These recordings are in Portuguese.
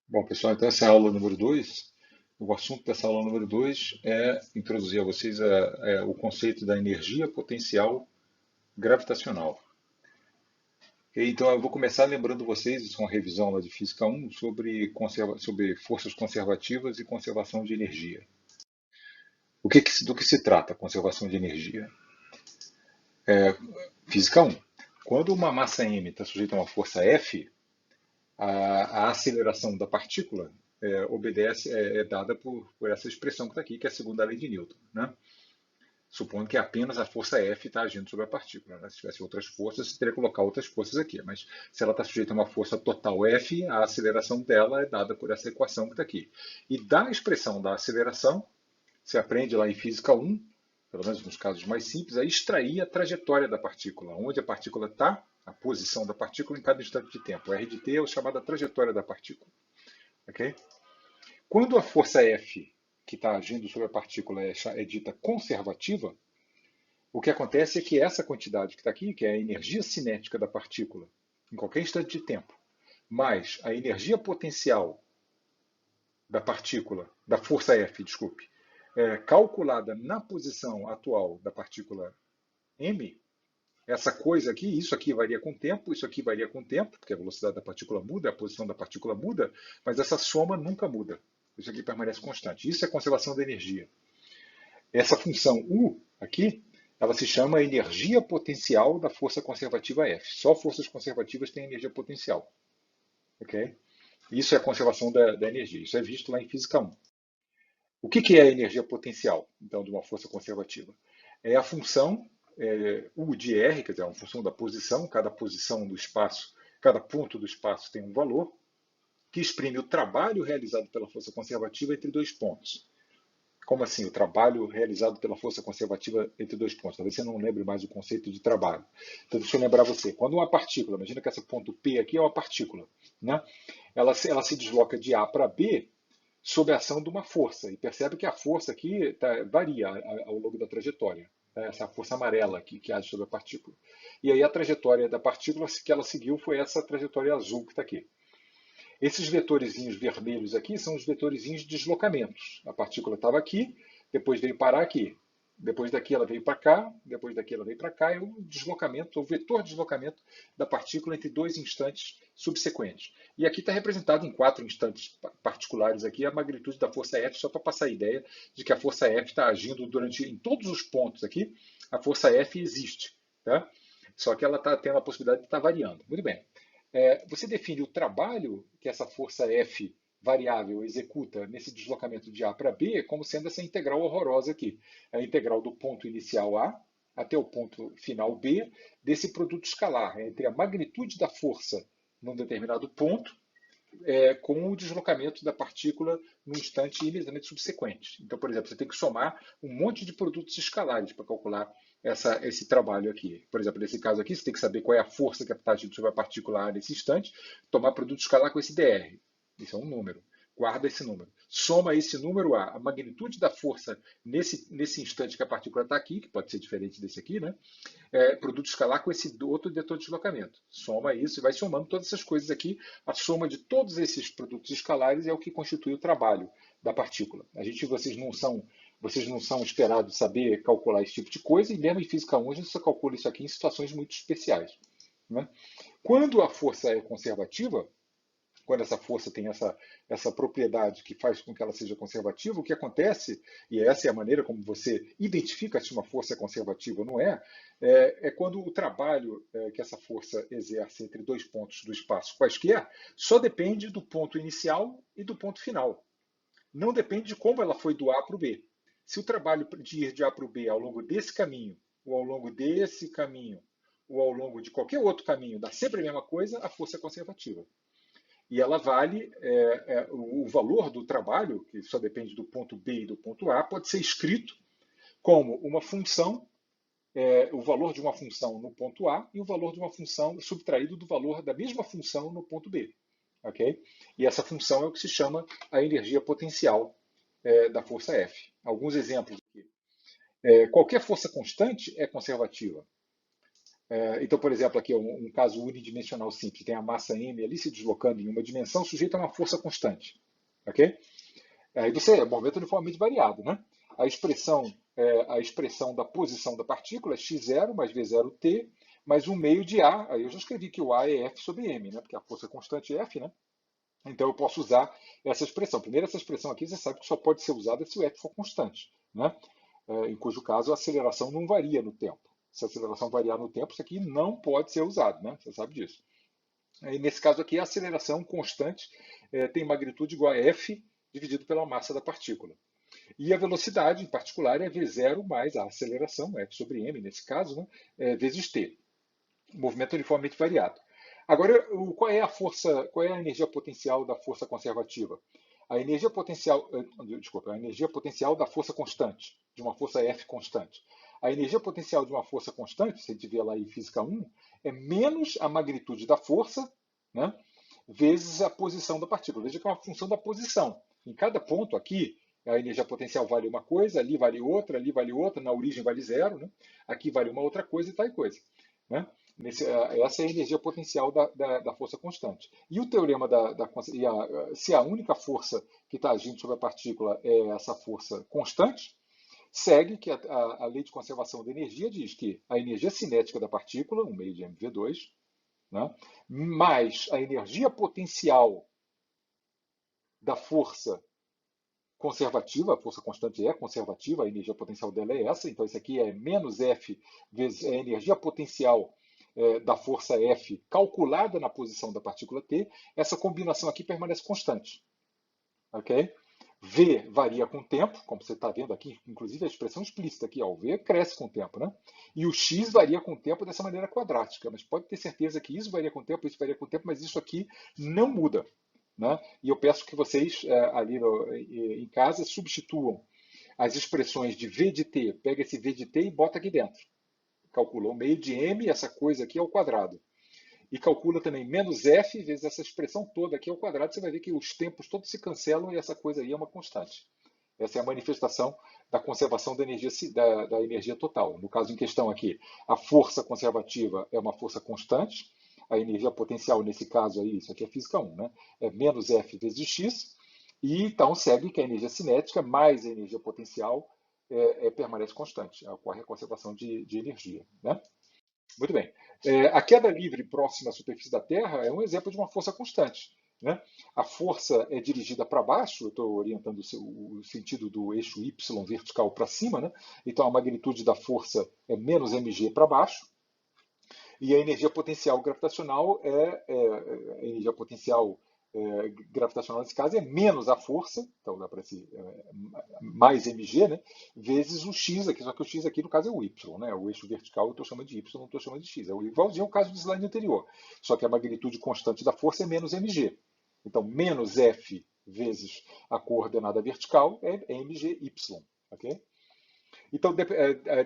Bom, pessoal, então essa é a aula número 2. O assunto dessa aula número 2 é introduzir a vocês o conceito da energia potencial gravitacional. Então, eu vou começar lembrando vocês, isso é uma revisão lá de Física 1, sobre forças conservativas e conservação de energia. Do que se trata a conservação de energia? Física 1. Quando uma massa m está sujeita a uma força F, a aceleração da partícula é dada por essa expressão que está aqui, que é a segunda lei de Newton, né? Supondo que apenas a força F está agindo sobre a partícula, né? Se tivesse outras forças, você teria que colocar outras forças aqui. Mas se ela está sujeita a uma força total F, a aceleração dela é dada por essa equação que está aqui. E da expressão da aceleração, você aprende lá em Física 1, pelo menos nos casos mais simples, a extrair a trajetória da partícula, onde a partícula está, a posição da partícula em cada instante de tempo. O R de T é a chamada trajetória da partícula. Okay? Quando a força F que está agindo sobre a partícula é dita conservativa, o que acontece é que essa quantidade que está aqui, que é a energia cinética da partícula, em qualquer instante de tempo, mais a energia potencial da partícula, da força F, desculpe, calculada na posição atual da partícula m, essa coisa aqui, isso aqui varia com o tempo, isso aqui varia com o tempo, porque a velocidade da partícula muda, a posição da partícula muda, mas essa soma nunca muda. Isso aqui permanece constante. Isso é conservação da energia. Essa função U aqui, ela se chama energia potencial da força conservativa F. Só forças conservativas têm energia potencial. Okay? Isso é a conservação da energia. Isso é visto lá em Física 1. O que é a energia potencial, então, de uma força conservativa? É a função U de R, quer dizer, é uma função da posição, cada posição do espaço, cada ponto do espaço tem um valor, que exprime o trabalho realizado pela força conservativa entre dois pontos. Como assim? O trabalho realizado pela força conservativa entre dois pontos. Talvez você não lembre mais o conceito de trabalho. Então, deixa eu lembrar você. Quando uma partícula, imagina que esse ponto P aqui é uma partícula, né? Ela se desloca de A para B sob a ação de uma força. E percebe que a força aqui varia ao longo da trajetória. Essa força amarela aqui que age sobre a partícula. E aí a trajetória da partícula que ela seguiu foi essa trajetória azul que está aqui. Esses vetorezinhos vermelhos aqui são os vetorezinhos de deslocamentos. A partícula estava aqui, depois veio parar aqui. Depois daqui ela veio para cá, depois daqui ela veio para cá, e o deslocamento, o vetor de deslocamento da partícula entre dois instantes subsequentes. E aqui está representado em 4 instantes particulares aqui a magnitude da força F, só para passar a ideia de que a força F está agindo em todos os pontos aqui, a força F existe. Tá? Só que ela está tendo a possibilidade de estar variando. Muito bem. Você define o trabalho que essa força F variável executa nesse deslocamento de A para B como sendo essa integral horrorosa aqui. A integral do ponto inicial A até o ponto final B desse produto escalar entre a magnitude da força num determinado ponto com o deslocamento da partícula no instante imediatamente subsequente. Então, por exemplo, você tem que somar um monte de produtos escalares para calcular esse trabalho aqui. Por exemplo, nesse caso aqui, você tem que saber qual é a força que está agindo sobre a partícula A nesse instante, tomar produto escalar com esse dr. Isso é um número. Guarda esse número. Soma esse número a magnitude da força nesse instante que a partícula está aqui, que pode ser diferente desse aqui, né? Produto escalar com esse outro vetor de deslocamento. Soma isso e vai somando todas essas coisas aqui. A soma de todos esses produtos escalares é o que constitui o trabalho da partícula. Vocês não são esperados saber calcular esse tipo de coisa, e mesmo em Física 1 a gente só calcula isso aqui em situações muito especiais. Né? Quando a força é conservativa, quando essa força tem essa propriedade que faz com que ela seja conservativa, o que acontece, e essa é a maneira como você identifica se uma força é conservativa ou não é quando o trabalho que essa força exerce entre dois pontos do espaço quaisquer só depende do ponto inicial e do ponto final. Não depende de como ela foi do A para o B. Se o trabalho de ir de A para o B ao longo desse caminho, ou ao longo desse caminho, ou ao longo de qualquer outro caminho, dá sempre a mesma coisa, a força é conservativa. E ela vale, o valor do trabalho, que só depende do ponto B e do ponto A, pode ser escrito como uma função, o valor de uma função no ponto A e o valor de uma função subtraído do valor da mesma função no ponto B. Okay? E essa função é o que se chama a energia potencial da força F. Alguns exemplos aqui. Qualquer força constante é conservativa. Então, por exemplo, aqui é um caso unidimensional simples, tem a massa m ali se deslocando em uma dimensão sujeita a uma força constante. Ok? Aí você é movimento uniformemente variado, né? A expressão da posição da partícula é x0 mais v0t mais 1 meio de A. Aí eu já escrevi que o A é F sobre m, né? Porque a força constante é F, né? Então eu posso usar essa expressão. Primeiro, essa expressão aqui você sabe que só pode ser usada se o F for constante, né? Em cujo caso a aceleração não varia no tempo. Se a aceleração variar no tempo, isso aqui não pode ser usado, né? Você sabe disso. E nesse caso aqui, a aceleração constante tem magnitude igual a F dividido pela massa da partícula. E a velocidade, em particular, é v0 mais a aceleração, F sobre m, nesse caso, né, vezes t. Movimento uniformemente variado. Agora, qual é a força, qual é a energia potencial da força conservativa? A energia potencial, a energia potencial da força constante, de uma força F constante. A energia potencial de uma força constante, se a gente vê lá em física 1, é menos a magnitude da força, né, vezes a posição da partícula. Veja que é uma função da posição. Em cada ponto aqui, a energia potencial vale uma coisa, ali vale outra, na origem vale zero, né? Aqui vale uma outra coisa e tal coisa. Né? Essa é a energia potencial da força constante. E o teorema se a única força que está agindo sobre a partícula é essa força constante, segue que a lei de conservação da energia diz que a energia cinética da partícula, 1 meio de mv2, né, mais a energia potencial da força conservativa, a força constante é conservativa, a energia potencial dela é essa, então isso aqui é menos F vezes a energia potencial da força F calculada na posição da partícula T, essa combinação aqui permanece constante. Ok? V varia com o tempo, como você está vendo aqui, inclusive a expressão explícita aqui, ó, o V cresce com o tempo, né? E o X varia com o tempo dessa maneira quadrática, mas pode ter certeza que isso varia com o tempo, mas isso aqui não muda. Né? E eu peço que vocês ali em casa substituam as expressões de V de T, pega esse V de T e bota aqui dentro. Calcula o meio de M, essa coisa aqui ao quadrado. E calcula também menos F vezes essa expressão toda aqui ao quadrado. Você vai ver que os tempos todos se cancelam e essa coisa aí é uma constante. Essa é a manifestação da conservação da energia total. No caso em questão aqui, a força conservativa é uma força constante. A energia potencial, nesse caso aí, isso aqui é física 1, né? É menos F vezes X. E então segue que a energia cinética mais a energia potencial permanece constante. Ocorre a conservação de energia. Né? Muito bem. A queda livre próxima à superfície da Terra é um exemplo de uma força constante. Né? A força é dirigida para baixo, eu estou orientando o sentido do eixo Y vertical para cima, né? Então a magnitude da força é menos mg para baixo, e a energia potencial gravitacional a energia potencial gravitacional nesse caso é menos a força, então dá para ser mais mg, né, vezes o x aqui, só que o x aqui no caso é o y, né, o eixo vertical eu estou chamando de y, não estou chamando de x, é igualzinho ao caso do slide anterior, só que a magnitude constante da força é menos mg. Então, menos f vezes a coordenada vertical é mgy, ok? Então,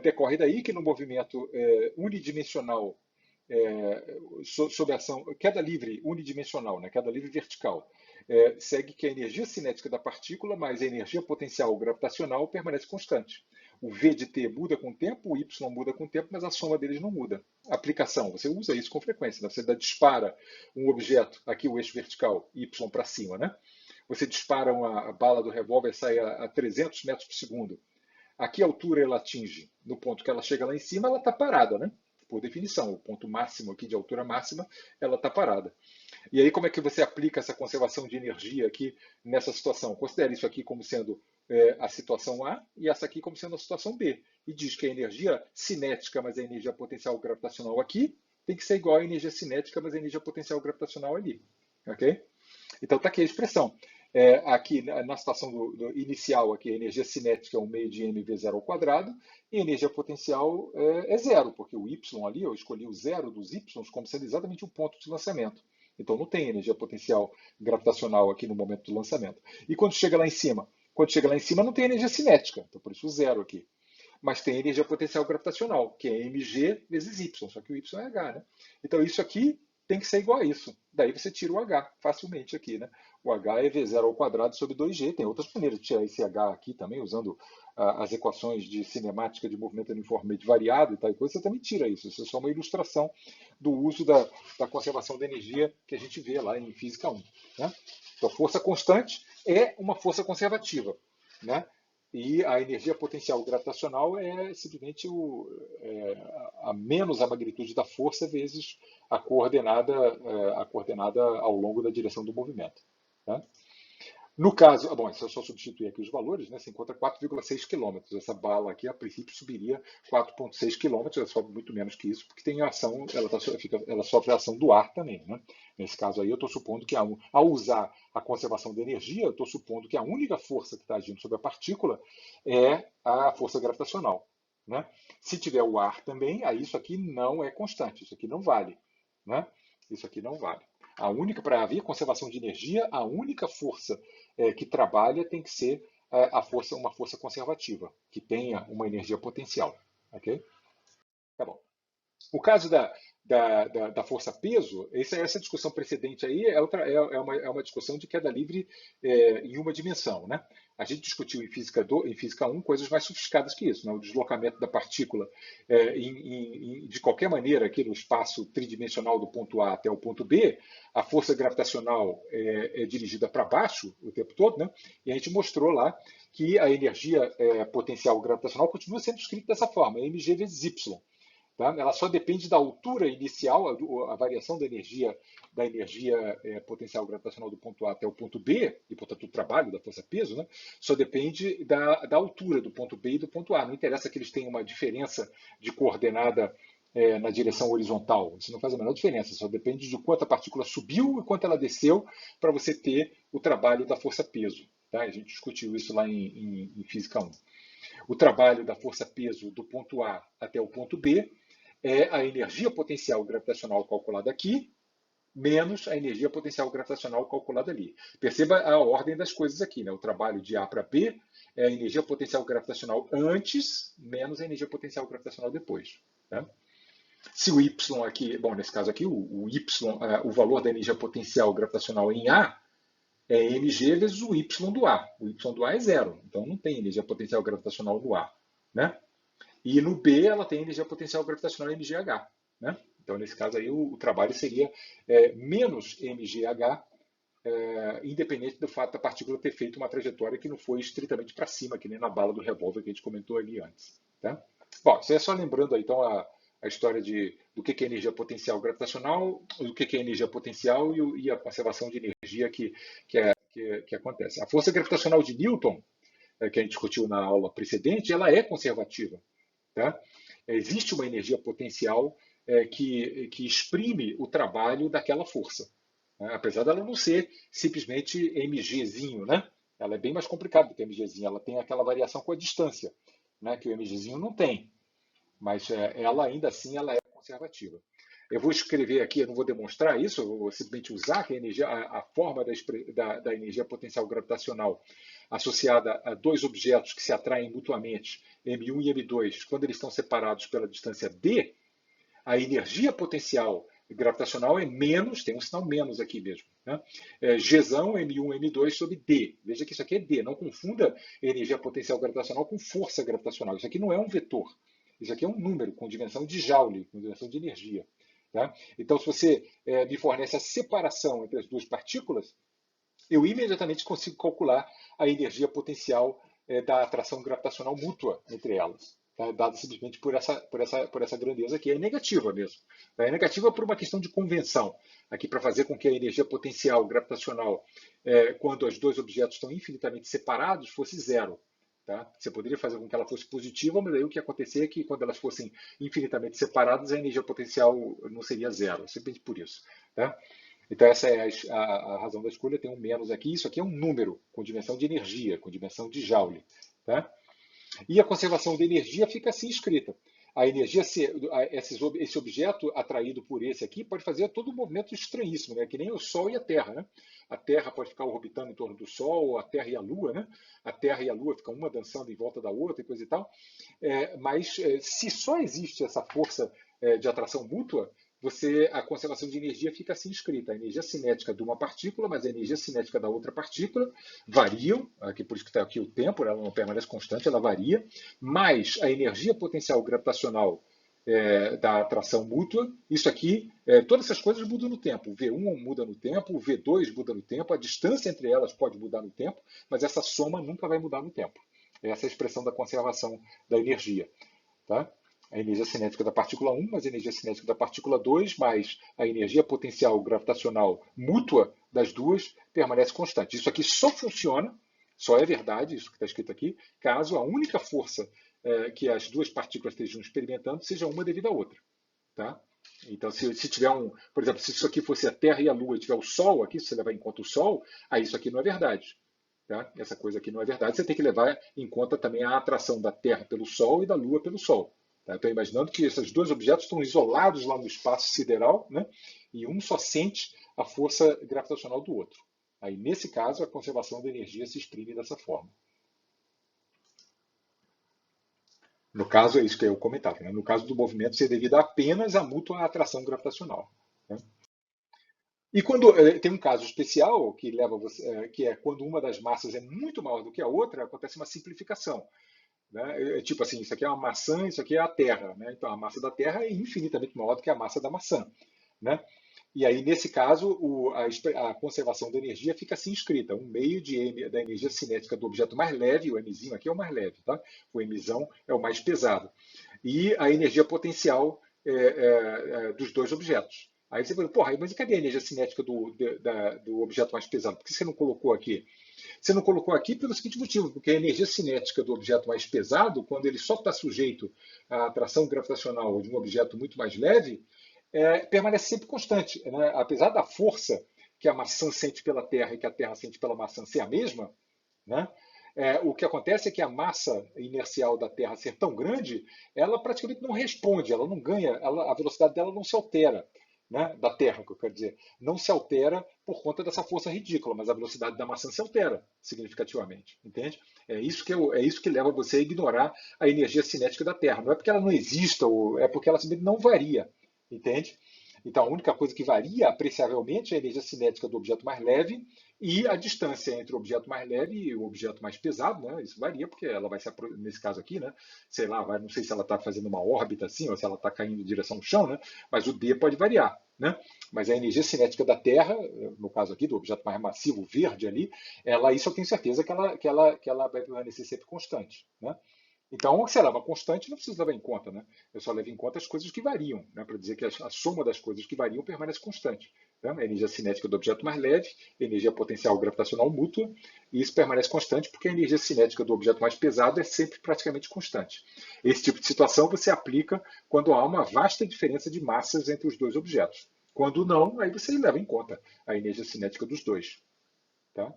decorre daí que no movimento unidimensional sob ação, queda livre unidimensional, né, queda livre vertical, segue que a energia cinética da partícula mais a energia potencial gravitacional permanece constante. O V de T muda com o tempo, o Y muda com o tempo, mas a soma deles não muda. Aplicação, você usa isso com frequência. Né? Você dispara um objeto, aqui o eixo vertical, Y para cima, né? Você dispara a bala do revólver, sai a 300 metros por segundo. A que altura ela atinge? No ponto que ela chega lá em cima, ela está parada, né? Por definição, o ponto máximo aqui de altura máxima, ela está parada. E aí como é que você aplica essa conservação de energia aqui nessa situação? Considere isso aqui como sendo a situação A e essa aqui como sendo a situação B. E diz que a energia cinética mais a energia potencial gravitacional aqui tem que ser igual à energia cinética mais a energia potencial gravitacional ali. Ok? Então está aqui a expressão. Aqui na situação inicial, aqui, a energia cinética é 1 meio de mv0 ao quadrado, e a energia potencial é zero, porque o y ali, eu escolhi o zero dos y como sendo exatamente o ponto de lançamento. Então não tem energia potencial gravitacional aqui no momento do lançamento. E quando chega lá em cima? Quando chega lá em cima não tem energia cinética, então por isso o zero aqui. Mas tem energia potencial gravitacional, que é mg vezes y, só que o y é h. Né? Então isso aqui tem que ser igual a isso. Daí você tira o H facilmente aqui, né? O H é V0 ao quadrado sobre 2G. Tem outras maneiras de tirar esse H aqui também, usando as equações de cinemática de movimento uniformemente variado e tal coisa. Você também tira isso. Isso é só uma ilustração do uso da conservação da energia que a gente vê lá em Física 1. Né? Então, força constante é uma força conservativa. Né? E a energia potencial gravitacional é simplesmente a menos a magnitude da força vezes a coordenada ao longo da direção do movimento. Tá? No caso, bom, se eu só substituir aqui os valores, né, você encontra 4,6 quilômetros. Essa bala aqui, a princípio, subiria 4,6 quilômetros, ela sobe muito menos que isso, porque tem a ação, ela sofre a ação do ar também. Né? Nesse caso aí, eu estou supondo que, ao usar a conservação de energia, eu estou supondo que a única força que está agindo sobre a partícula é a força gravitacional. Né? Se tiver o ar também, aí isso aqui não é constante, isso aqui não vale. Né? Isso aqui não vale. Para haver conservação de energia, a única força que trabalha tem que ser uma força conservativa, que tenha uma energia potencial. Ok? Tá bom. O caso da força-peso, essa discussão precedente aí é uma discussão de queda livre em uma dimensão. Né? A gente discutiu em física 1 coisas mais sofisticadas que isso. Né? O deslocamento da partícula de qualquer maneira aqui no espaço tridimensional do ponto A até o ponto B, a força gravitacional é dirigida para baixo o tempo todo, né? E a gente mostrou lá que a energia potencial gravitacional continua sendo escrita dessa forma, mg vezes y. Tá? Ela só depende da altura inicial, a variação da energia potencial gravitacional do ponto A até o ponto B, e portanto o trabalho da força-peso, né? Só depende da altura do ponto B e do ponto A. Não interessa que eles tenham uma diferença de coordenada na direção horizontal. Isso não faz a menor diferença, só depende de quanto a partícula subiu e quanto ela desceu para você ter o trabalho da força-peso. Tá? A gente discutiu isso lá em Física 1. O trabalho da força-peso do ponto A até o ponto B é a energia potencial gravitacional calculada aqui, menos a energia potencial gravitacional calculada ali. Perceba a ordem das coisas aqui, né? O trabalho de A para B é a energia potencial gravitacional antes, menos a energia potencial gravitacional depois. Tá? Se o Y aqui, bom, nesse caso aqui, o Y, o valor da energia potencial gravitacional em A é mg vezes o Y do A. O Y do A é zero, então não tem energia potencial gravitacional no A. Né? E no B ela tem energia potencial gravitacional mgh. Né? Então, nesse caso aí, o trabalho seria menos mgh, independente do fato da partícula ter feito uma trajetória que não foi estritamente para cima, que nem na bala do revólver que a gente comentou ali antes. Tá? Bom, isso é só lembrando aí, então a história do que é energia potencial gravitacional, do que é energia potencial e a conservação de energia que acontece. A força gravitacional de Newton, que a gente discutiu na aula precedente, ela é conservativa. Tá? Existe uma energia potencial que exprime o trabalho daquela força. Né? Apesar dela não ser simplesmente mgzinho, né? Ela é bem mais complicada do que mgzinho. Ela tem aquela variação com a distância, né? Que o mgzinho não tem. Mas ela ainda assim ela é conservativa. Eu vou escrever aqui, eu não vou demonstrar isso, eu vou simplesmente usar que a forma da energia potencial gravitacional associada a dois objetos que se atraem mutuamente, M1 e M2, quando eles estão separados pela distância d, a energia potencial gravitacional é menos, tem um sinal menos aqui mesmo, né? Gzão M1, M2 sobre D. Veja que isso aqui é D, não confunda energia potencial gravitacional com força gravitacional. Isso aqui não é um vetor, isso aqui é um número com dimensão de Joule, com dimensão de energia. Tá? Então, se você me fornece a separação entre as duas partículas, eu imediatamente consigo calcular a energia potencial da atração gravitacional mútua entre elas, tá? Dada simplesmente por essa grandeza que é negativa mesmo. Tá? É negativa por uma questão de convenção, aqui para fazer com que a energia potencial gravitacional, quando os dois objetos estão infinitamente separados, fosse zero. Tá? Você poderia fazer com que ela fosse positiva, mas aí o que ia acontecer é que quando elas fossem infinitamente separadas, a energia potencial não seria zero, simplesmente por isso. Tá? Então, essa é a razão da escolha, tem um menos aqui. Isso aqui é um número com dimensão de energia, com dimensão de Joule. Tá? E a conservação de energia fica assim escrita. A energia, esse objeto atraído por esse aqui pode fazer todo um movimento estranhíssimo, né? Que nem o Sol e a Terra. Né? A Terra pode ficar orbitando em torno do Sol, a Terra e a Lua. Né? A Terra e a Lua ficam uma dançando em volta da outra e coisa e tal. Mas se só existe essa força de atração mútua, a conservação de energia fica assim escrita: a energia cinética de uma partícula, mas a energia cinética da outra partícula variam, aqui, por isso que está aqui o tempo, ela não permanece constante, ela varia, mais a energia potencial gravitacional da atração mútua. Isso aqui, todas essas coisas mudam no tempo. O V1 muda no tempo, o V2 muda no tempo, a distância entre elas pode mudar no tempo, mas essa soma nunca vai mudar no tempo. Essa é a expressão da conservação da energia. Tá? A energia cinética da partícula 1 mais a energia cinética da partícula 2 mais a energia potencial gravitacional mútua das duas permanece constante. Isso aqui só funciona, só é verdade, isso que está escrito aqui, caso a única força que as duas partículas estejam experimentando seja uma devido à outra. Tá? Então, se tiver por exemplo, se isso aqui fosse a Terra e a Lua e tiver o Sol aqui, se você levar em conta o Sol, aí isso aqui não é verdade. Tá? Essa coisa aqui não é verdade. Você tem que levar em conta também a atração da Terra pelo Sol e da Lua pelo Sol. Tá? Estou imaginando que esses dois objetos estão isolados lá no espaço sideral, né? E um só sente a força gravitacional do outro. Aí, nesse caso, a conservação da energia se exprime dessa forma. No caso, é isso que eu comentava, né? No caso do movimento ser devido apenas à mútua atração gravitacional. Né? E quando tem um caso especial que leva você, que é quando uma das massas é muito maior do que a outra, acontece uma simplificação. Né? Tipo assim, isso aqui é uma maçã, isso aqui é a Terra. Né? Então a massa da Terra é infinitamente maior do que a massa da maçã. Né? E aí, nesse caso, a conservação da energia fica assim escrita: 1/2 de m da energia cinética do objeto mais leve, o mzinho aqui é o mais leve, tá? O mzão é o mais pesado. E a energia potencial dos dois objetos. Aí você fala, porra, mas cadê a energia cinética do objeto mais pesado? Por que você não colocou aqui? Você não colocou aqui pelo seguinte motivo, porque a energia cinética do objeto mais pesado, quando ele só está sujeito à atração gravitacional de um objeto muito mais leve, permanece sempre constante. Né? Apesar da força que a maçã sente pela Terra e que a Terra sente pela maçã ser a mesma, né? O que acontece é que a massa inercial da Terra ser tão grande, ela praticamente não responde, ela não ganha, a velocidade dela não se altera. Né, da Terra, que eu quero dizer, não se altera por conta dessa força ridícula, mas a velocidade da maçã se altera significativamente, entende? É isso que leva você a ignorar a energia cinética da Terra. Não é porque ela não exista, é porque ela simplesmente não varia, entende? Então, a única coisa que varia apreciavelmente é a energia cinética do objeto mais leve e a distância entre o objeto mais leve e o objeto mais pesado, né? Isso varia porque ela vai se, nesse caso aqui, né? Sei lá, não sei se ela está fazendo uma órbita assim ou se ela está caindo em direção ao chão, né? Mas o D pode variar, né? Mas a energia cinética da Terra, no caso aqui do objeto mais massivo, verde ali, isso eu tenho certeza que ela vai permanecer sempre constante, né? Então, se ela é uma constante, não precisa levar em conta, né? Eu só levo em conta as coisas que variam, né? Para dizer que a soma das coisas que variam permanece constante. Né? A energia cinética do objeto mais leve, a energia potencial gravitacional mútua, e isso permanece constante porque a energia cinética do objeto mais pesado é sempre praticamente constante. Esse tipo de situação você aplica quando há uma vasta diferença de massas entre os dois objetos. Quando não, aí você leva em conta a energia cinética dos dois. Tá?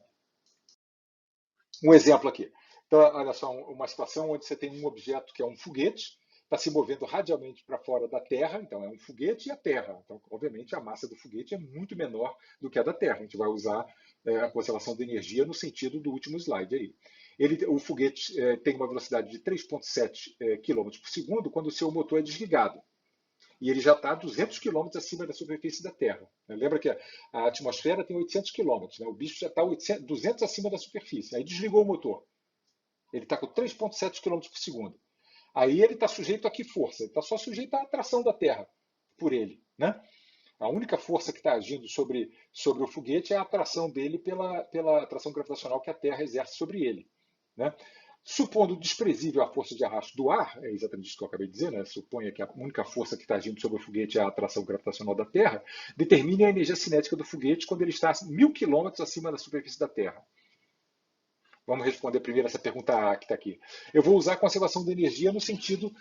Um exemplo aqui. Então, olha só, uma situação onde você tem um objeto que é um foguete, está se movendo radialmente para fora da Terra, então é um foguete e a Terra. Então, obviamente, a massa do foguete é muito menor do que a da Terra. A gente vai usar a conservação de energia no sentido do último slide aí. O foguete tem uma velocidade de 3,7 km por segundo quando o seu motor é desligado. E ele já está a 200 km acima da superfície da Terra. Lembra que a atmosfera tem 800 km, né? O bicho já está 200 acima da superfície. Aí desligou o motor. Ele está com 3,7 km por segundo. Aí ele está sujeito a que força? Ele está só sujeito à atração da Terra por ele. Né? A única força que está agindo sobre o foguete é a atração dele pela atração gravitacional que a Terra exerce sobre ele. Né? Supondo desprezível a força de arrasto do ar, é exatamente isso que eu acabei de dizer, né? Suponha que a única força que está agindo sobre o foguete é a atração gravitacional da Terra, determine a energia cinética do foguete quando ele está a 1.000 km acima da superfície da Terra. Vamos responder primeiro essa pergunta A que está aqui. Eu vou usar a conservação de energia no sentido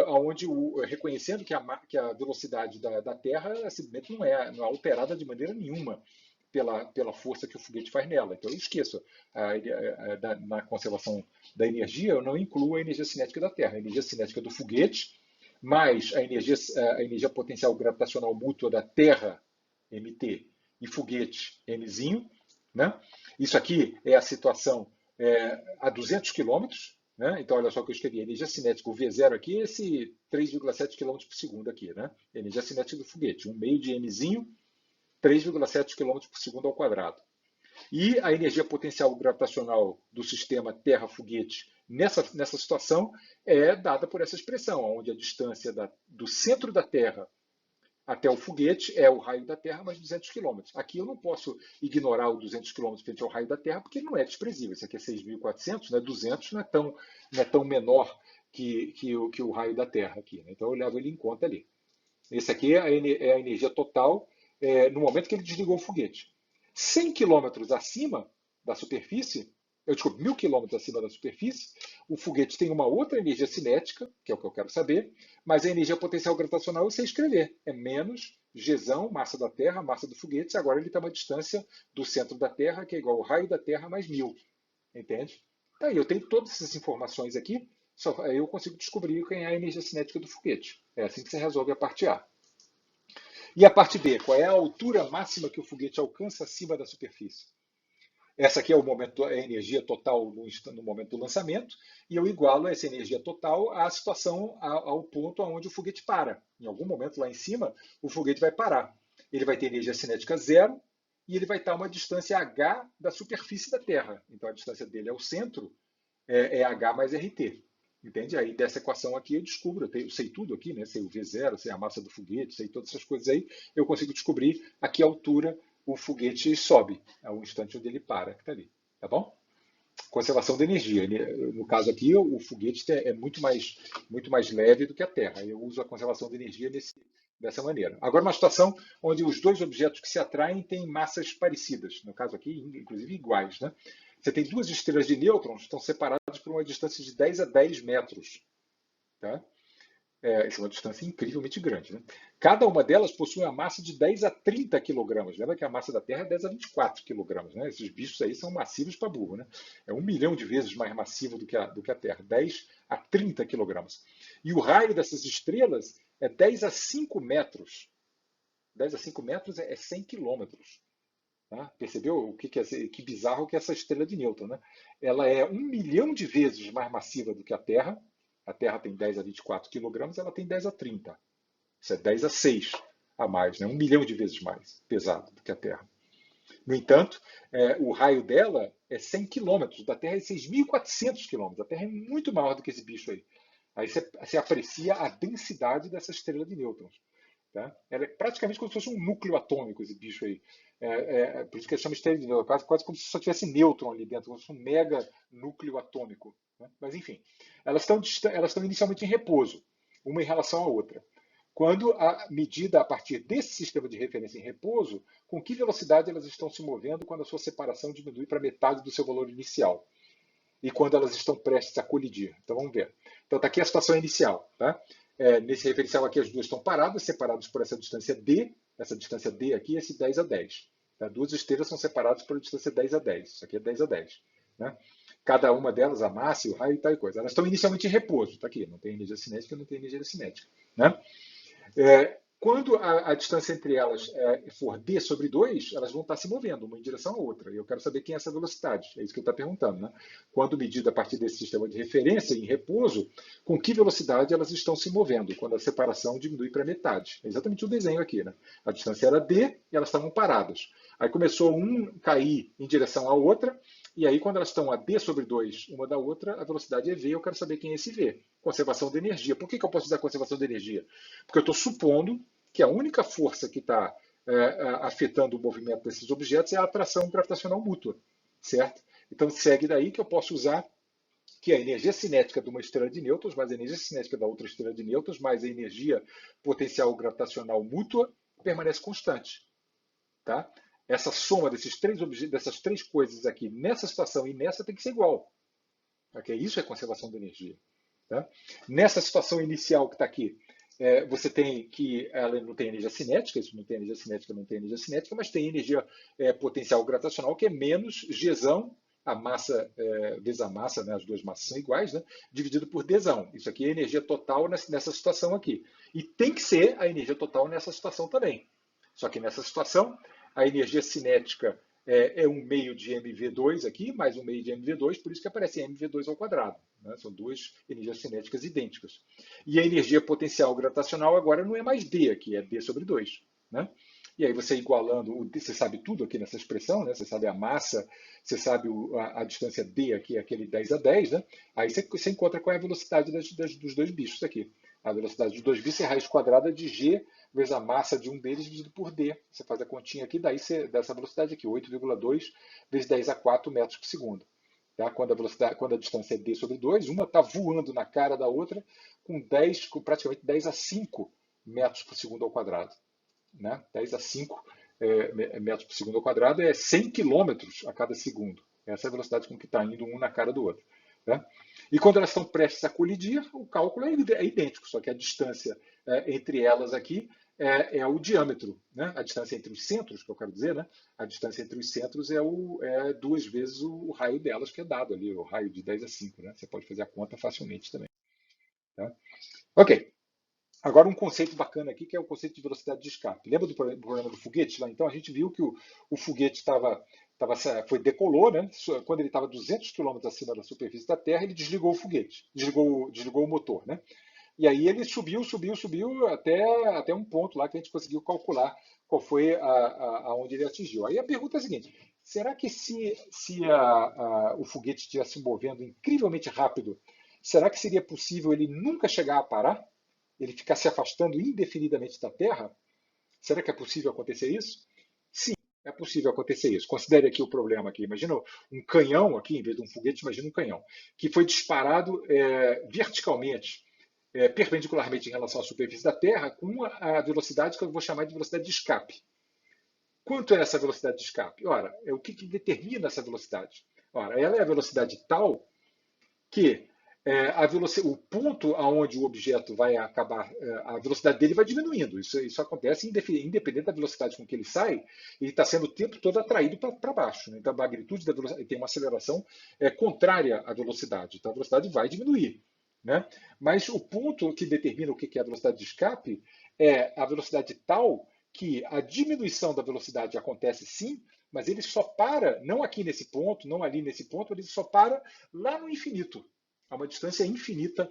onde, reconhecendo que a velocidade da Terra simplesmente não é alterada de maneira nenhuma pela força que o foguete faz nela. Então eu esqueço, na conservação da energia, eu não incluo a energia cinética da Terra. A energia cinética do foguete, mais a energia potencial gravitacional mútua da Terra, MT, e foguete, Mzinho, né? Isso aqui é a situação a 200 km, né? Então, olha só o que eu escrevi. A energia cinética, o V0 aqui, esse 3,7 km por segundo aqui, né? A energia cinética do foguete, um meio de mzinho, 3,7 km por segundo ao quadrado. E a energia potencial gravitacional do sistema Terra-foguete nessa situação é dada por essa expressão, onde a distância do centro da Terra até o foguete é o raio da Terra mais 200 km. Aqui eu não posso ignorar o 200 km frente ao raio da Terra, porque ele não é desprezível. Esse aqui é 6.400, né? 200 não é tão menor que o raio da Terra aqui, né? Então eu levo ele em conta ali. Esse aqui é a energia total no momento que ele desligou o foguete. 100 km acima da superfície, eu desculpe, 1.000 km acima da superfície, o foguete tem uma outra energia cinética, que é o que eu quero saber, mas a energia potencial gravitacional eu sei escrever. É menos Gzão, massa da Terra, massa do foguete, e agora ele está a uma distância do centro da Terra, que é igual ao raio da Terra mais 1.000. Entende? Então, eu tenho todas essas informações aqui, só aí eu consigo descobrir quem é a energia cinética do foguete. É assim que você resolve a parte A. E a parte B, qual é a altura máxima que o foguete alcança acima da superfície? Essa aqui é a energia total no momento do lançamento, e eu igualo essa energia total à situação, ao ponto onde o foguete para. Em algum momento lá em cima, o foguete vai parar. Ele vai ter energia cinética zero e ele vai estar a uma distância h da superfície da Terra. Então a distância dele ao centro é h mais rt. Entende? Aí dessa equação aqui eu descubro, eu sei tudo aqui, né? Sei o V0, sei a massa do foguete, sei todas essas coisas aí, eu consigo descobrir a que altura o foguete sobe, ao instante onde ele para, que está ali. Tá bom? Conservação de energia. No caso aqui, o foguete é muito mais leve do que a Terra. Eu uso a conservação de energia dessa maneira. Agora, uma situação onde os dois objetos que se atraem têm massas parecidas, no caso aqui, inclusive iguais. Né? Você tem duas estrelas de nêutrons que estão separadas por uma distância de 10 a 10 metros. Tá? Isso é uma distância incrivelmente grande. Né? Cada uma delas possui uma massa de 10 a 30 quilogramas. Lembra que a massa da Terra é 10 a 24 quilogramas. Né? Esses bichos aí são massivos para burro. Né? É 1 milhão de vezes mais massivo do que a Terra. 10 a 30 quilogramas. E o raio dessas estrelas é 10 a 5 metros. 10 a 5 metros é 100 quilômetros. Tá? Percebeu que bizarro que é essa estrela de nêutron? Né? Ela é 1 milhão de vezes mais massiva do que a Terra. A Terra tem 10 a 24 quilogramas, ela tem 10 a 30. Isso é 10 a 6 a mais, né? 1 milhão de vezes mais pesado do que a Terra. No entanto, o raio dela é 100 quilômetros, da Terra é 6.400 quilômetros. A Terra é muito maior do que esse bicho aí. Aí você aprecia a densidade dessa estrela de nêutrons. Tá? Ela é praticamente como se fosse um núcleo atômico, esse bicho aí. Por isso que ele chama estrela de nêutrons, quase como se só tivesse nêutron ali dentro, como se fosse um mega núcleo atômico. Né? Mas, enfim, elas estão inicialmente em repouso, uma em relação à outra. Quando a medida a partir desse sistema de referência em repouso, com que velocidade elas estão se movendo quando a sua separação diminui para metade do seu valor inicial? E quando elas estão prestes a colidir. Então vamos ver. Então está aqui a situação inicial. Tá? Nesse referencial aqui as duas estão paradas, separadas por essa distância D. Essa distância D aqui é esse 10 a 10. Tá? Duas estrelas são separadas por distância 10 a 10. Isso aqui é 10 a 10. Né? Cada uma delas, a massa e o raio e tal coisa. Elas estão inicialmente em repouso. Está aqui. Não tem energia cinética, não tem energia cinética. Né? Quando a distância entre elas for d sobre 2, elas vão estar se movendo uma em direção à outra. E eu quero saber quem é essa velocidade. É isso que eu estou perguntando. Né? Quando medida a partir desse sistema de referência em repouso, com que velocidade elas estão se movendo quando a separação diminui para metade. É exatamente o desenho aqui. Né? A distância era d e elas estavam paradas. Aí começou um cair em direção à outra, e aí quando elas estão a d sobre 2 uma da outra, a velocidade é v, eu quero saber quem é esse v. Conservação de energia. Por que eu posso usar conservação de energia? Porque eu estou supondo que a única força que está afetando o movimento desses objetos é a atração gravitacional mútua, certo? Então segue daí que eu posso usar que a energia cinética de uma estrela de nêutrons mais a energia cinética da outra estrela de nêutrons mais a energia potencial gravitacional mútua permanece constante, tá? Essa soma dessas três coisas aqui nessa situação e nessa tem que ser igual. Okay? Isso é conservação de energia. Tá? Nessa situação inicial que está aqui, você tem que ela não tem energia cinética, isso não tem energia cinética, não tem energia cinética, mas tem energia potencial gravitacional, que é menos Gzão, a massa vezes a massa, né, as duas massas são iguais, né, dividido por Dzão. Isso aqui é a energia total nessa situação aqui. E tem que ser a energia total nessa situação também. Só que nessa situação, a energia cinética é um meio de MV2 aqui, mais um meio de MV2, por isso que aparece MV2 ao quadrado. Né? São duas energias cinéticas idênticas. E a energia potencial gravitacional agora não é mais D aqui, é D sobre 2. Né? E aí você igualando, você sabe tudo aqui nessa expressão, né? Você sabe a massa, você sabe a distância D aqui, aquele 10 a 10, né? Aí você encontra qual é a velocidade dos dois bichos aqui. A velocidade dos dois bichos é raiz quadrada de G vezes a massa de um deles dividido por D. Você faz a continha aqui, daí você dá essa velocidade aqui, 8,2 vezes 10 a 4 metros por segundo. Tá? Quando a distância é D sobre 2, uma está voando na cara da outra com praticamente 10 a 5 metros por segundo ao quadrado. Né? 10 a 5 metros por segundo ao quadrado é 100 quilômetros a cada segundo. Essa é a velocidade com que está indo um na cara do outro. Né? E quando elas estão prestes a colidir, o cálculo é idêntico, só que a distância entre elas aqui é o diâmetro. Né? A distância entre os centros, que eu quero dizer, né? A distância entre os centros é duas vezes o raio delas, que é dado ali, o raio de 10 a 5. Né? Você pode fazer a conta facilmente também. Tá? Ok. Agora, um conceito bacana aqui, que é o conceito de velocidade de escape. Lembra do problema do foguete lá? Então, a gente viu que o foguete decolou, né? Quando ele estava 200 quilômetros acima da superfície da Terra, ele desligou o foguete, desligou o motor, né? E aí ele subiu até um ponto lá que a gente conseguiu calcular qual foi aonde ele atingiu. Aí a pergunta é a seguinte: será que se o foguete estivesse se movendo incrivelmente rápido, será que seria possível ele nunca chegar a parar? Ele ficar se afastando indefinidamente da Terra? Será que é possível acontecer isso? Sim, é possível acontecer isso. Considere aqui o problema aqui. Imagina um canhão aqui, em vez de um foguete, imagina um canhão, que foi disparado verticalmente, perpendicularmente em relação à superfície da Terra, com a velocidade que eu vou chamar de velocidade de escape. Quanto é essa velocidade de escape? Ora, o que determina essa velocidade? Ora, ela é a velocidade tal que o ponto aonde o objeto vai acabar, a velocidade dele vai diminuindo. Isso acontece independente da velocidade com que ele sai, ele está sendo o tempo todo atraído para baixo. Né? Então, a magnitude da velocidade tem uma aceleração contrária à velocidade. Então, a velocidade vai diminuir. Né? Mas o ponto que determina o que é a velocidade de escape é a velocidade tal que a diminuição da velocidade acontece sim, mas ele só para, não aqui nesse ponto, não ali nesse ponto, ele só para lá no infinito, a uma distância infinita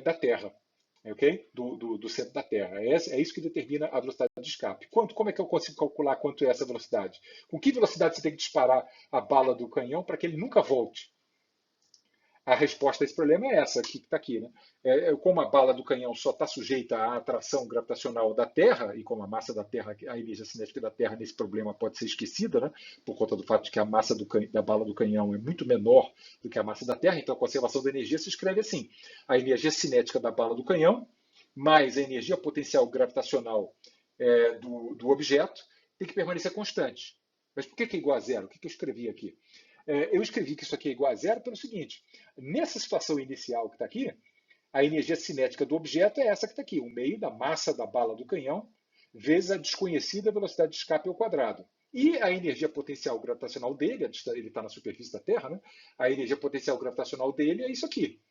da Terra, ok? Do centro da Terra. É isso que determina a velocidade de escape. Como é que eu consigo calcular quanto é essa velocidade? Com que velocidade você tem que disparar a bala do canhão para que ele nunca volte? A resposta a esse problema é essa aqui que está aqui. Né? Como a bala do canhão só está sujeita à atração gravitacional da Terra, e como a massa da Terra, a energia cinética da Terra nesse problema pode ser esquecida, né? Por conta do fato de que a massa da bala do canhão é muito menor do que a massa da Terra, então a conservação da energia se escreve assim: a energia cinética da bala do canhão mais a energia potencial gravitacional do objeto tem que permanecer constante. Mas por que é igual a zero? O que eu escrevi aqui? Eu escrevi que isso aqui é igual a zero pelo seguinte: nessa situação inicial que está aqui, a energia cinética do objeto é essa que está aqui, o meio da massa da bala do canhão vezes a desconhecida velocidade de escape ao quadrado. E a energia potencial gravitacional dele, ele está na superfície da Terra, né? A energia potencial gravitacional dele é isso aqui.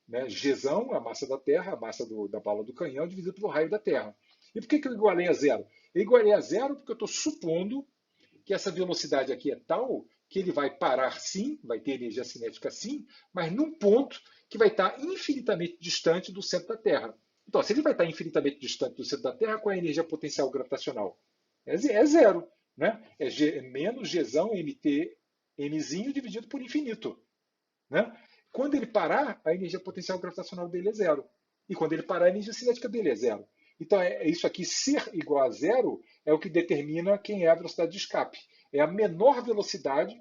Né? Gzão, a massa da Terra, a massa da bala do canhão, dividido pelo raio da Terra. E por que eu igualei a zero? Eu igualei a zero porque eu estou supondo que essa velocidade aqui é tal que ele vai parar sim, vai ter energia cinética sim, mas num ponto que vai estar infinitamente distante do centro da Terra. Então, se ele vai estar infinitamente distante do centro da Terra, qual é a energia potencial gravitacional? É zero. Né? Menos Gzão MT Mzinho dividido por infinito. Né? Quando ele parar, a energia potencial gravitacional dele é zero. E quando ele parar, a energia cinética dele é zero. Então, isso aqui ser igual a zero é o que determina quem é a velocidade de escape. É a menor velocidade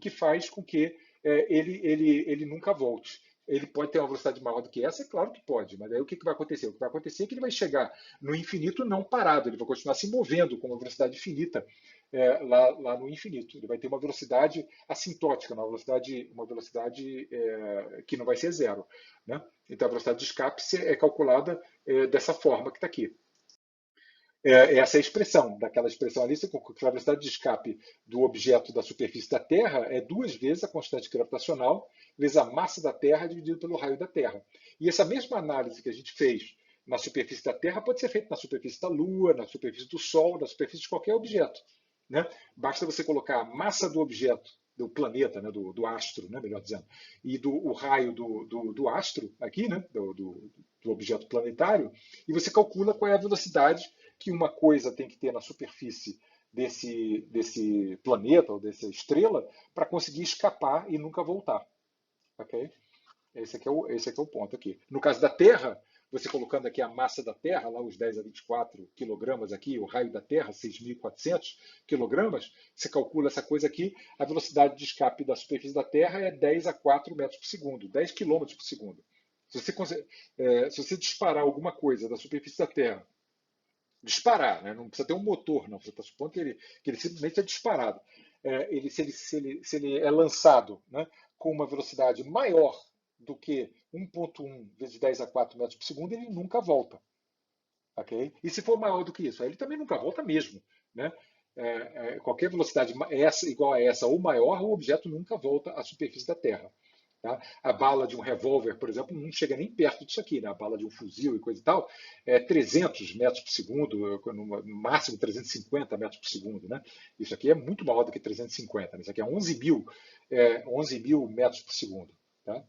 que faz com que ele nunca volte. Ele pode ter uma velocidade maior do que essa? É claro que pode, mas aí o que vai acontecer? O que vai acontecer é que ele vai chegar no infinito não parado, ele vai continuar se movendo com uma velocidade infinita lá no infinito. Ele vai ter uma velocidade assintótica, uma velocidade que não vai ser zero. Né? Então a velocidade de escape é calculada dessa forma que está aqui. Essa é a expressão, daquela expressão ali, que a velocidade de escape do objeto da superfície da Terra é duas vezes a constante gravitacional vezes a massa da Terra dividido pelo raio da Terra. E essa mesma análise que a gente fez na superfície da Terra pode ser feita na superfície da Lua, na superfície do Sol, na superfície de qualquer objeto. né? Basta você colocar a massa do objeto, do planeta, né? do astro, né? Melhor dizendo, e o raio do astro aqui, né? Do objeto planetário, e você calcula qual é a velocidade que uma coisa tem que ter na superfície desse planeta ou dessa estrela para conseguir escapar e nunca voltar. Ok? Esse aqui é o ponto aqui. No caso da Terra, você colocando aqui a massa da Terra, lá os 10 a 24 quilogramas aqui, o raio da Terra, 6.400 quilogramas, você calcula essa coisa aqui, a velocidade de escape da superfície da Terra é 10 a 4 metros por segundo, 10 quilômetros por segundo. Se você disparar alguma coisa da superfície da Terra, disparar, né? Não precisa ter um motor, não. Você está supondo que ele simplesmente é disparado. Se ele é lançado, né, com uma velocidade maior do que 1,1 vezes 10 a 4 metros por segundo, ele nunca volta. Okay? E se for maior do que isso, aí ele também nunca volta mesmo. Né? Qualquer velocidade igual a essa ou maior, o objeto nunca volta à superfície da Terra. Tá? A bala de um revólver, por exemplo, não chega nem perto disso aqui. Né? A bala de um fuzil e coisa e tal é 300 metros por segundo, no máximo 350 metros por segundo. Né? Isso aqui é muito maior do que 350. Né? Isso aqui é 11 mil metros por segundo. Tá?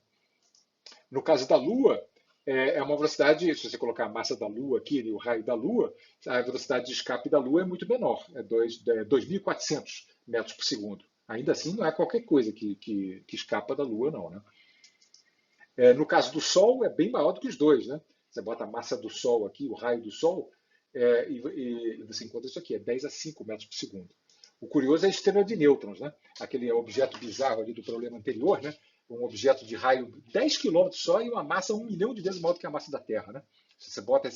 No caso da Lua, é uma velocidade, se você colocar a massa da Lua aqui, o raio da Lua, a velocidade de escape da Lua é muito menor, é 2.400 metros por segundo. Ainda assim, não é qualquer coisa que escapa da Lua, não. Né? No caso do Sol, é bem maior do que os dois. Né? Você bota a massa do Sol aqui, o raio do Sol, e você encontra isso aqui, é 10 a 5 metros por segundo. O curioso é a estrela de nêutrons, né? Aquele objeto bizarro ali do problema anterior, né? Um objeto de raio 10 quilômetros só e uma massa 1 milhão de vezes maior do que a massa da Terra. Né? Se você bota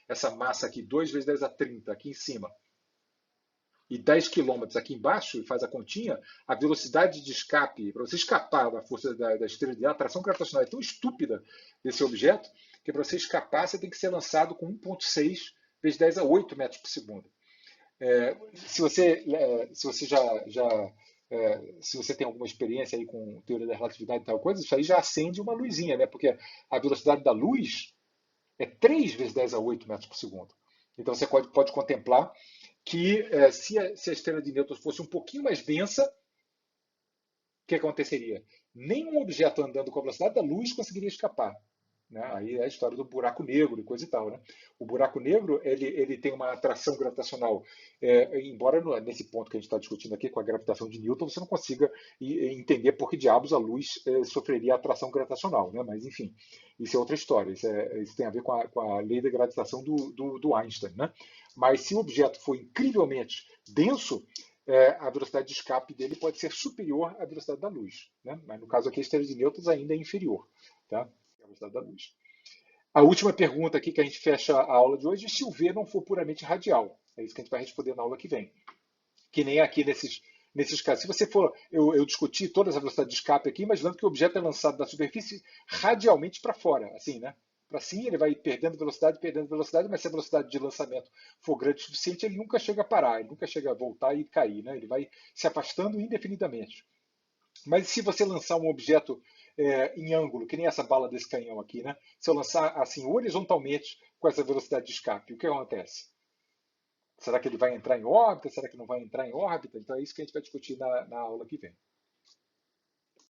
essa massa aqui, 2 vezes 10 a 30 aqui em cima, e 10 quilômetros aqui embaixo, e faz a continha, a velocidade de escape, para você escapar da força da estrela de ar, a atração gravitacional é tão estúpida desse objeto, que para você escapar, você tem que ser lançado com 1,6 vezes 10 a 8 metros por segundo. Se você se você tem alguma experiência aí com teoria da relatividade e tal coisa, isso aí já acende uma luzinha, né? Porque a velocidade da luz é 3 vezes 10 a 8 metros por segundo. Então você pode contemplar que se a estrela de nêutrons fosse um pouquinho mais densa, o que aconteceria? Nenhum objeto andando com a velocidade da luz conseguiria escapar. Né? Aí é a história do buraco negro e coisa e tal. Né? O buraco negro ele tem uma atração gravitacional, embora nesse ponto que a gente está discutindo aqui com a gravitação de Newton, você não consiga entender por que diabos a luz sofreria atração gravitacional. Né? Mas, enfim, isso é outra história. Isso tem a ver com a lei da gravitação do Einstein. Né? Mas se o objeto for incrivelmente denso, a velocidade de escape dele pode ser superior à velocidade da luz. Né? Mas no caso aqui, a estrela de nêutrons ainda é inferior. Tá? A velocidade da luz. A última pergunta aqui que a gente fecha a aula de hoje é se o V não for puramente radial. É isso que a gente vai responder na aula que vem. Que nem aqui nesses casos. Se você for, eu discuti todas as velocidades de escape aqui, imaginando que o objeto é lançado da superfície radialmente para fora, assim, né? Para cima ele vai perdendo velocidade, mas se a velocidade de lançamento for grande o suficiente, ele nunca chega a parar, ele nunca chega a voltar e cair, né? Ele vai se afastando indefinidamente. Mas se você lançar um objeto em ângulo, que nem essa bala desse canhão aqui, né? Se eu lançar assim horizontalmente com essa velocidade de escape, o que acontece? Será que ele vai entrar em órbita? Será que não vai entrar em órbita? Então é isso que a gente vai discutir na aula que vem.